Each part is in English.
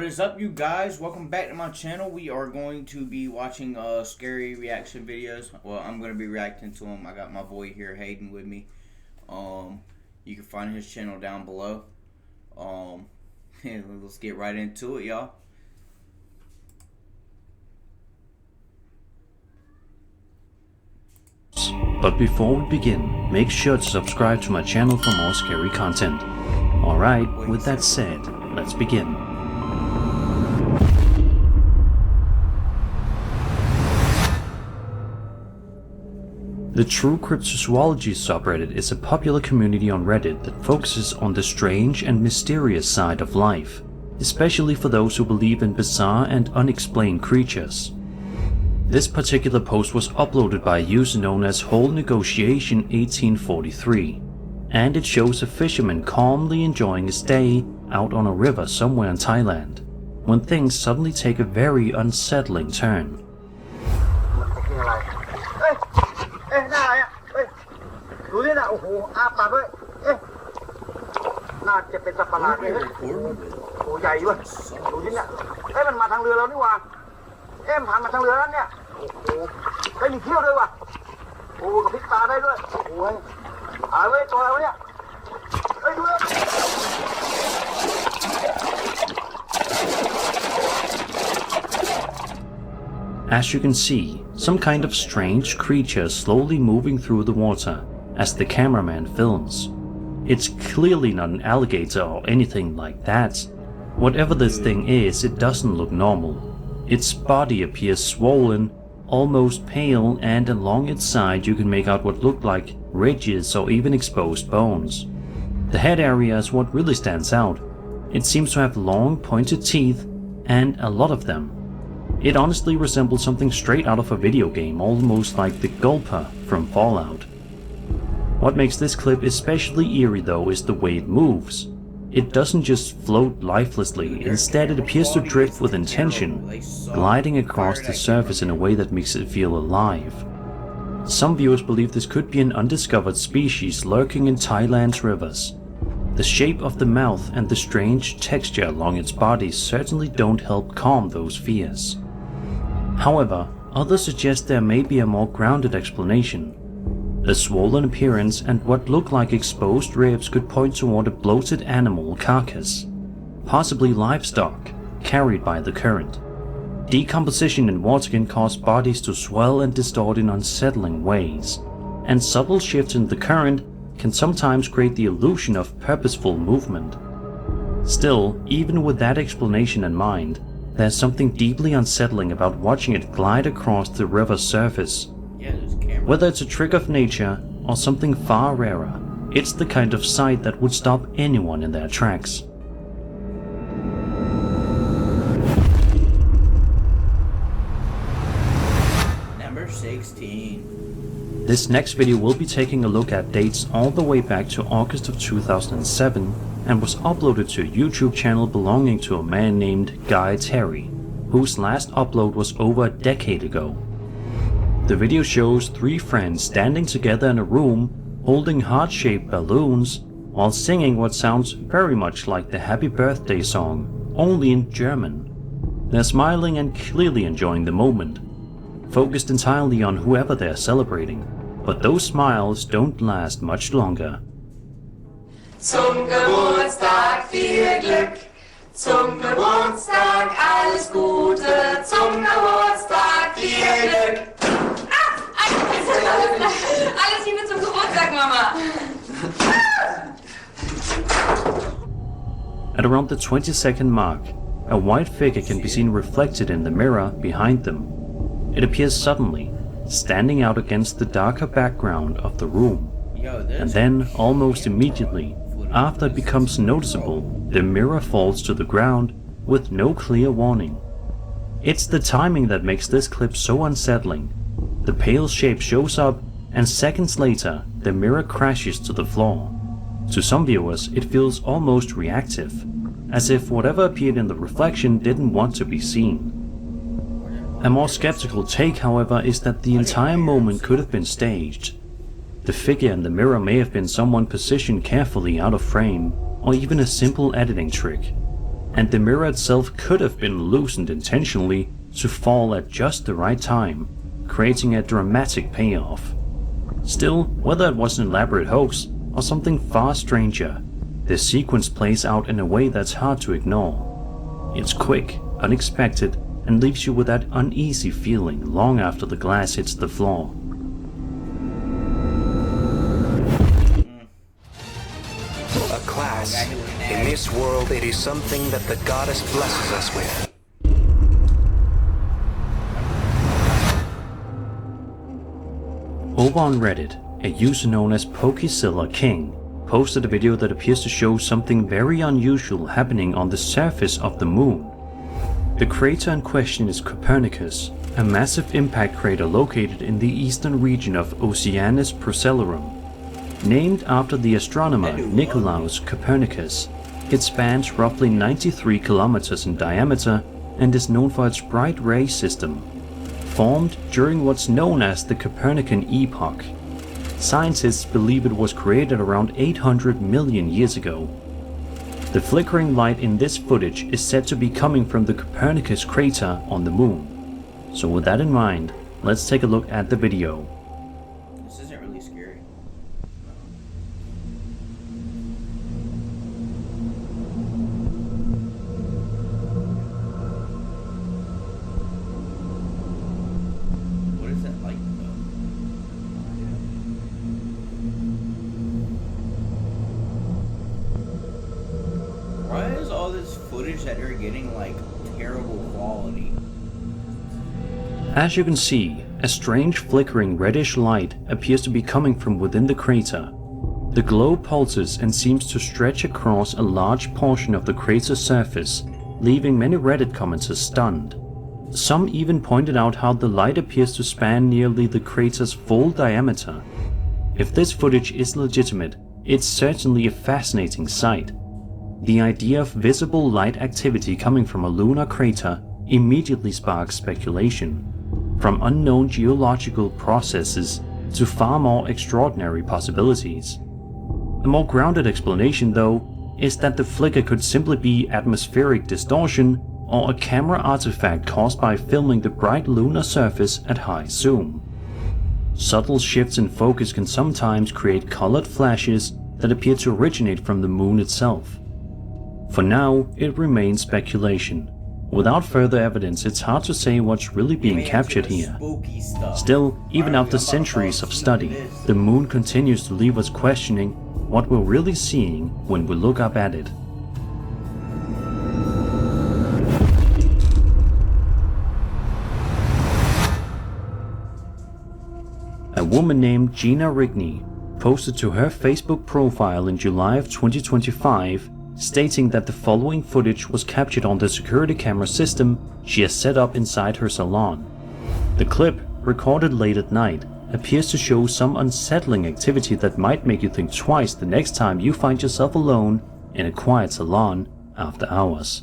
is up, you guys? Welcome back to my channel. We are going to be watching scary reaction videos. Well, I'm going to be reacting to them. I got my boy here, Hayden, with me. You can find his channel down below. Let's get right into it, y'all. But before we begin, make sure to subscribe to my channel for more scary content. Alright, with that said, let's begin. The True Cryptozoology subreddit is a popular community on Reddit that focuses on the strange and mysterious side of life, especially for those who believe in bizarre and unexplained creatures. This particular post was uploaded by a user known as Whole Negotiation 1843, and it shows a fisherman calmly enjoying his day out on a river somewhere in Thailand, when things suddenly take a very unsettling turn. As you can see, some kind of strange creature slowly moving through the water as the cameraman films. It's clearly not an alligator or anything like that. Whatever this thing is, it doesn't look normal. Its body appears swollen, almost pale, and along its side you can make out what look like ridges or even exposed bones. The head area is what really stands out. It seems to have long pointed teeth, and a lot of them. It honestly resembles something straight out of a video game, almost like the Gulper from Fallout. What makes this clip especially eerie though is the way it moves. It doesn't just float lifelessly, instead it appears to drift with intention, gliding across the surface in a way that makes it feel alive. Some viewers believe this could be an undiscovered species lurking in Thailand's rivers. The shape of the mouth and the strange texture along its body certainly don't help calm those fears. However, others suggest there may be a more grounded explanation. The swollen appearance and what look like exposed ribs could point toward a bloated animal carcass, possibly livestock, carried by the current. Decomposition in water can cause bodies to swell and distort in unsettling ways, and subtle shifts in the current can sometimes create the illusion of purposeful movement. Still, even with that explanation in mind, there's something deeply unsettling about watching it glide across the river's surface. Whether it's a trick of nature or something far rarer, it's the kind of sight that would stop anyone in their tracks. Number 16. This next video will be taking a look at dates all the way back to August of 2007 and was uploaded to a YouTube channel belonging to a man named Guy Terry, whose last upload was over a decade ago. The video shows three friends standing together in a room holding heart-shaped balloons while singing what sounds very much like the Happy Birthday song, only in German. They're smiling and clearly enjoying the moment, focused entirely on whoever they're celebrating, but those smiles don't last much longer. Zum Geburtstag viel Glück, zum Geburtstag alles Gute, zum Geburtstag viel Glück. Alles Liebe zum Geburtstag, Mama! At around the 20-second mark, a white figure can be seen reflected in the mirror behind them. It appears suddenly, standing out against the darker background of the room. And then, almost immediately, after it becomes noticeable, the mirror falls to the ground with no clear warning. It's the timing that makes this clip so unsettling. The pale shape shows up, and seconds later, the mirror crashes to the floor. To some viewers, it feels almost reactive, as if whatever appeared in the reflection didn't want to be seen. A more skeptical take, however, is that the entire moment could have been staged. The figure in the mirror may have been someone positioned carefully out of frame, or even a simple editing trick. and the mirror itself could have been loosened intentionally to fall at just the right time, creating a dramatic payoff. Still, whether it was an elaborate hoax or something far stranger, the sequence plays out in a way that's hard to ignore. It's quick, unexpected, and leaves you with that uneasy feeling long after the glass hits the floor. A class. In this world, it is something that the goddess blesses us with. Over on Reddit, a user known as Pokezilla King posted a video that appears to show something very unusual happening on the surface of the moon. The crater in question is Copernicus, a massive impact crater located in the eastern region of Oceanus Procellarum. Named after the astronomer Nicolaus Copernicus, it spans roughly 93 kilometers in diameter and is known for its bright ray system. Formed during what's known as the Copernican epoch. Scientists believe it was created around 800 million years ago. The flickering light in this footage is said to be coming from the Copernicus crater on the moon. So with that in mind, let's take a look at the video. This isn't really scary. What is that light though? Why is all this footage that they're getting like terrible quality? As you can see, a strange flickering reddish light appears to be coming from within the crater. The glow pulses and seems to stretch across a large portion of the crater's surface, leaving many Reddit commenters stunned. Some even pointed out how the light appears to span nearly the crater's full diameter. If this footage is legitimate, it's certainly a fascinating sight. The idea of visible light activity coming from a lunar crater immediately sparks speculation. From unknown geological processes to far more extraordinary possibilities. A more grounded explanation, though, is that the flicker could simply be atmospheric distortion or a camera artifact caused by filming the bright lunar surface at high zoom. Subtle shifts in focus can sometimes create colored flashes that appear to originate from the moon itself. For now, it remains speculation. Without further evidence, it's hard to say what's really being captured here. Still, even after centuries of study, the moon continues to leave us questioning what we're really seeing when we look up at it. A woman named Gina Rigney posted to her Facebook profile in July of 2025 stating that the following footage was captured on the security camera system she has set up inside her salon. The clip, recorded late at night, appears to show some unsettling activity that might make you think twice the next time you find yourself alone in a quiet salon after hours.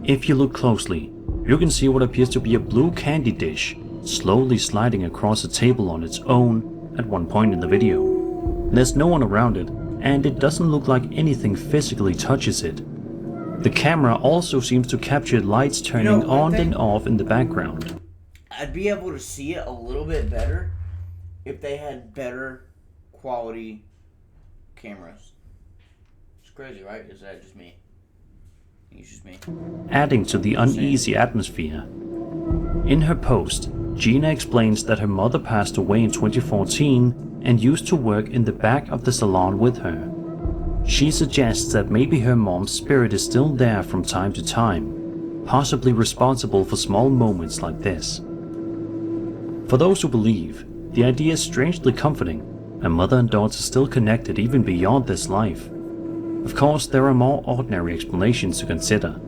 If you look closely, you can see what appears to be a blue candy dish slowly sliding across a table on its own at one point in the video. There's no one around it, and it doesn't look like anything physically touches it. The camera also seems to capture lights turning on and off in the background. I'd be able to see it a little bit better if they had better quality cameras. It's crazy, right? Is that just me? It's just me. Adding to the uneasy atmosphere. In her post, Gina explains that her mother passed away in 2014 and used to work in the back of the salon with her. She suggests that maybe her mom's spirit is still there from time to time, possibly responsible for small moments like this. For those who believe, the idea is strangely comforting. A mother and daughter still connected even beyond this life. Of course, there are more ordinary explanations to consider.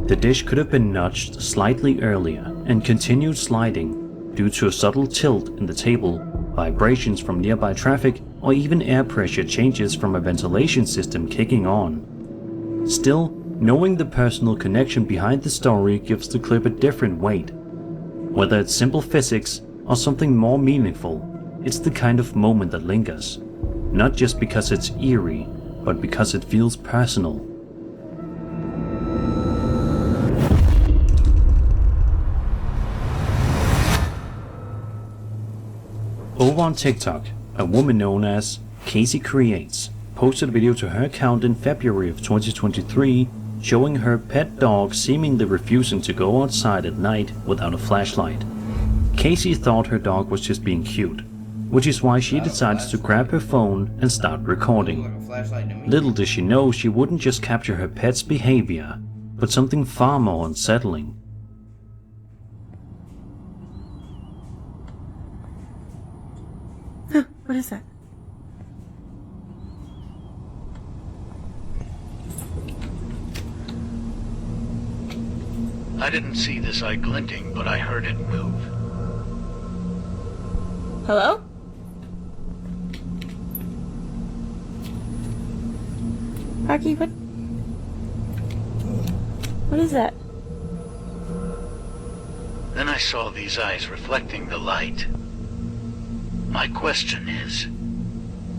The dish could have been nudged slightly earlier and continued sliding due to a subtle tilt in the table, vibrations from nearby traffic, or even air pressure changes from a ventilation system kicking on. Still, knowing the personal connection behind the story gives the clip a different weight. Whether it's simple physics or something more meaningful, it's the kind of moment that lingers, not just because it's eerie, but because it feels personal. Over on TikTok, a woman known as Casey Creates posted a video to her account in February of 2023 showing her pet dog seemingly refusing to go outside at night without a flashlight. Casey thought her dog was just being cute, which is why she decided to grab her phone and start recording. Little did she know she wouldn't just capture her pet's behavior, but something far more unsettling. Huh, what is that? I didn't see this eye glinting, but I heard it move. Hello? Rocky, what is that? Then I saw these eyes reflecting the light. My question is,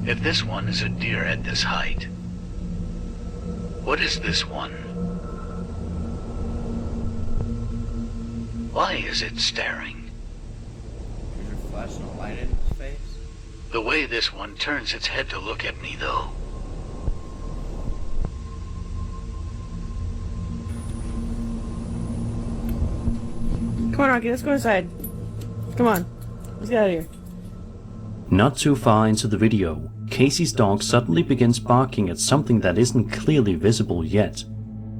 if this one is a deer at this height, what is this one? Why is it staring? Is there flashing a light in its face? The way this one turns its head to look at me, though. Come on, Rocky, let's go inside. Come on, let's get out of here. Not too far into the video, Casey's dog suddenly begins barking at something that isn't clearly visible yet,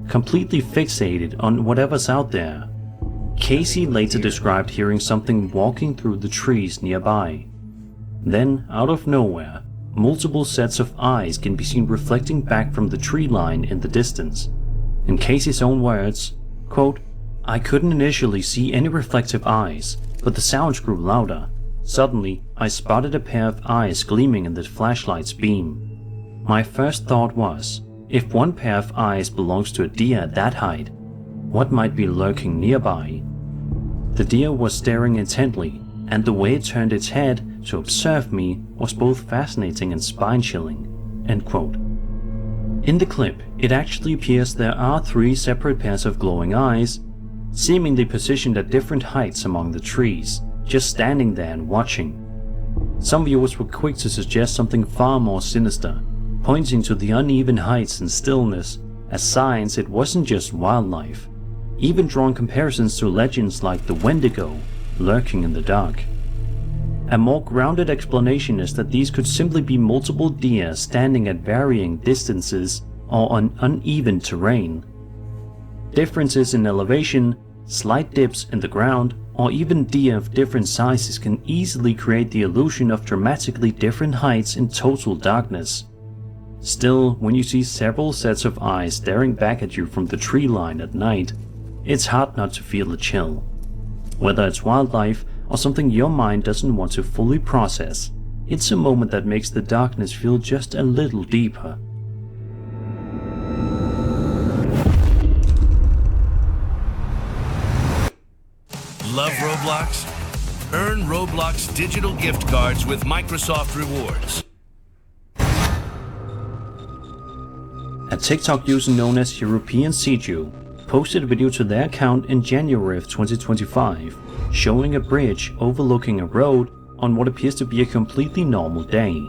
completely fixated on whatever's out there. Casey later described hearing something walking through the trees nearby. Then, out of nowhere, multiple sets of eyes can be seen reflecting back from the tree line in the distance. In Casey's own words, quote, "I couldn't initially see any reflective eyes, but the sounds grew louder. Suddenly, I spotted a pair of eyes gleaming in the flashlight's beam. My first thought was, if one pair of eyes belongs to a deer at that height, what might be lurking nearby?" The deer was staring intently, and the way it turned its head to observe me was both fascinating and spine-chilling. End quote. In the clip, it actually appears there are 3 separate pairs of glowing eyes, seemingly positioned at different heights among the trees, just standing there and watching. Some viewers were quick to suggest something far more sinister, pointing to the uneven heights and stillness as signs it wasn't just wildlife, even drawing comparisons to legends like the Wendigo lurking in the dark. A more grounded explanation is that these could simply be multiple deer standing at varying distances or on uneven terrain. Differences in elevation, slight dips in the ground, or even deer of different sizes can easily create the illusion of dramatically different heights in total darkness. Still, when you see several sets of eyes staring back at you from the tree line at night, it's hard not to feel a chill. Whether it's wildlife or something your mind doesn't want to fully process, it's a moment that makes the darkness feel just a little deeper. Love Roblox? Earn Roblox digital gift cards with Microsoft Rewards. A TikTok user known as European Seju posted a video to their account in January of 2025, showing a bridge overlooking a road on what appears to be a completely normal day.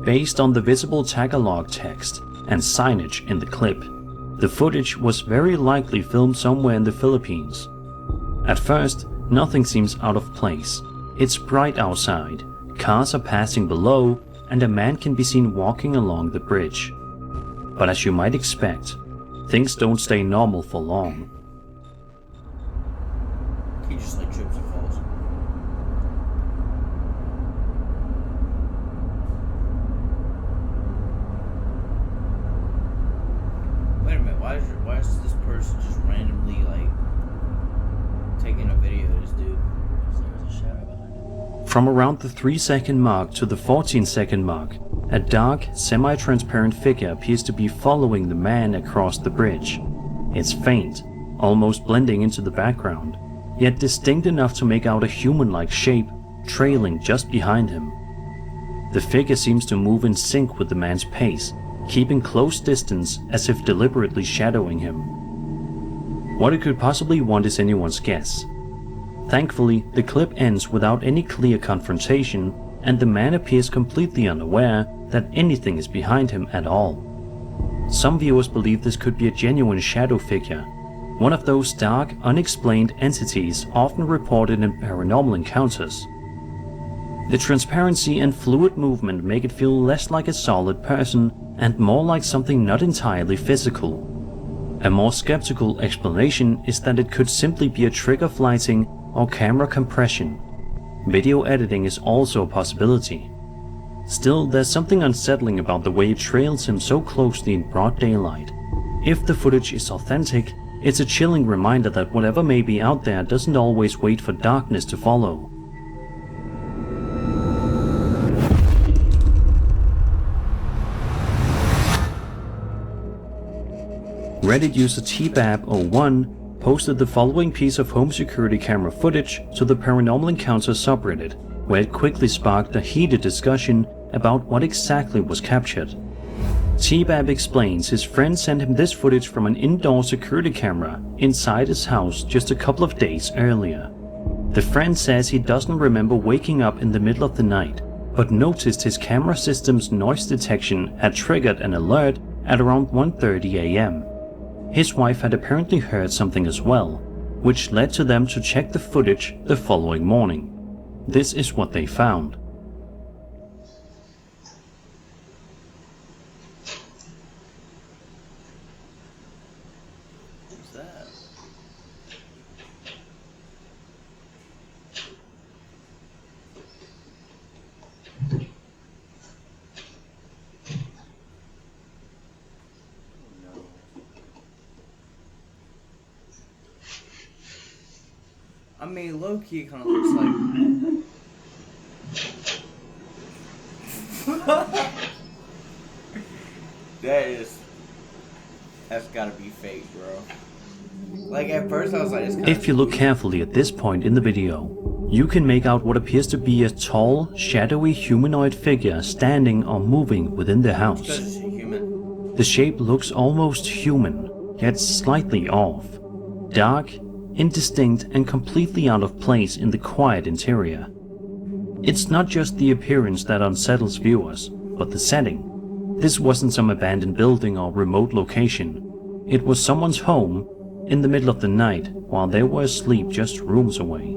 Based on the visible Tagalog text and signage in the clip, the footage was very likely filmed somewhere in the Philippines. At first, nothing seems out of place. It's bright outside, cars are passing below, and a man can be seen walking along the bridge. But as you might expect, things don't stay normal for long. He just like trips and falls. Wait a minute, why is this person just randomly like taking a video of this dude? There's a shadow behind it. From around the 3-second mark to the 14-second mark, a dark, semi-transparent figure appears to be following the man across the bridge. It's faint, almost blending into the background, yet distinct enough to make out a human-like shape trailing just behind him. The figure seems to move in sync with the man's pace, keeping close distance as if deliberately shadowing him. What it could possibly want is anyone's guess. Thankfully, the clip ends without any clear confrontation, and the man appears completely unaware that anything is behind him at all. Some viewers believe this could be a genuine shadow figure, one of those dark, unexplained entities often reported in paranormal encounters. The transparency and fluid movement make it feel less like a solid person and more like something not entirely physical. A more skeptical explanation is that it could simply be a trick of lighting or camera compression. Video editing is also a possibility. Still, there's something unsettling about the way it trails him so closely in broad daylight. If the footage is authentic, it's a chilling reminder that whatever may be out there doesn't always wait for darkness to follow. Reddit user tbab01 posted the following piece of home security camera footage to the Paranormal Encounters subreddit, where it quickly sparked a heated discussion about what exactly was captured. Tbab explains his friend sent him this footage from an indoor security camera inside his house just a couple of days earlier. The friend says he doesn't remember waking up in the middle of the night, but noticed his camera system's noise detection had triggered an alert at around 1:30 a.m. His wife had apparently heard something as well, which led to them to check the footage the following morning. This is what they found. What's that? I mean, low-key kind of looks like... That's gotta be fake, bro. Like, at first I was like, it's kinda If you look carefully at this point in the video, you can make out what appears to be a tall, shadowy humanoid figure standing or moving within the house. because it's human. The shape looks almost human, yet slightly off. Dark, indistinct, and completely out of place in the quiet interior. It's not just the appearance that unsettles viewers, but the setting. This wasn't some abandoned building or remote location. It was someone's home in the middle of the night while they were asleep just rooms away.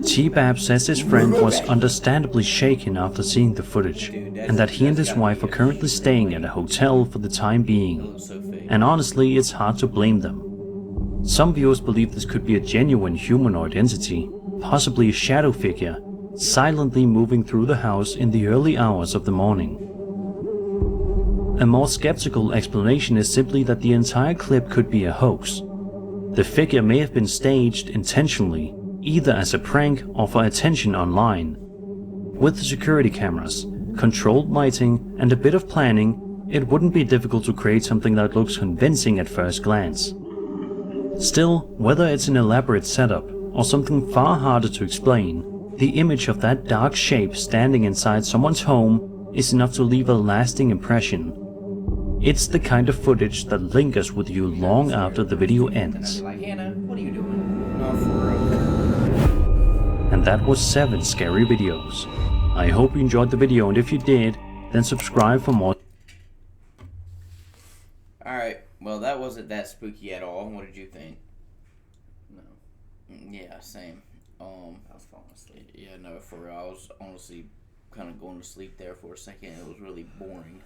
Tbab says his friend was understandably shaken after seeing the footage, and that he and his wife are currently staying at a hotel for the time being. And honestly, it's hard to blame them. Some viewers believe this could be a genuine humanoid entity, possibly a shadow figure, silently moving through the house in the early hours of the morning. A more skeptical explanation is simply that the entire clip could be a hoax. The figure may have been staged intentionally, either as a prank or for attention online. With the security cameras, controlled lighting, and a bit of planning, it wouldn't be difficult to create something that looks convincing at first glance. Still, whether it's an elaborate setup or something far harder to explain, the image of that dark shape standing inside someone's home is enough to leave a lasting impression. It's the kind of footage that lingers with you long after the video ends. Like, Hannah, what are you doing? No, for real. And that was 7 scary videos. I hope you enjoyed the video, and if you did, then subscribe for more. Alright, well, that wasn't that spooky at all. What did you think? No. Yeah, same. I was falling asleep. Yeah, no, for real. I was honestly kind of going to sleep there for a second. It was really boring.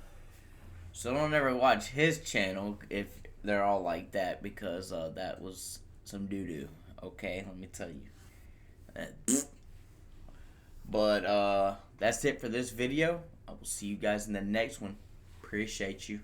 So don't ever watch his channel if they're all like that, because that was some doo-doo. Okay, let me tell you. But that's it for this video. I will see you guys in the next one. Appreciate you.